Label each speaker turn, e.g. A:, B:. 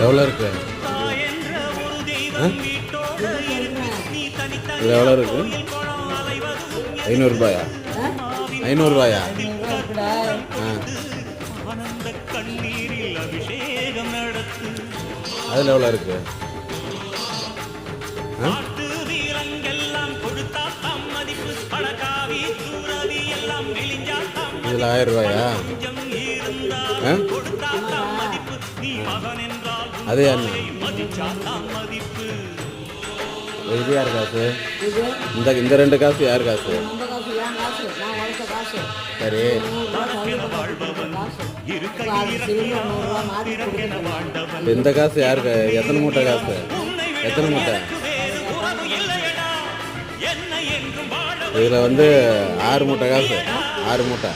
A: எவ்வளோ இருக்கு? இது எவ்வளோ இருக்கு? 500 ரூபாயா? 500 ரூபாயா? அதில் எவ்வளோ இருக்கு? இதில் 1000 ரூபாயா? அது என்ன? இது யார் காசு? இந்த 2 காசு யார் காசு? சரி, இந்த காசு யாருக்கு? எத்தனை மூட்டை காசு? எத்தனை மூட்டை? இதில் வந்து 6 மூட்டை காசு. 6 மூட்டை.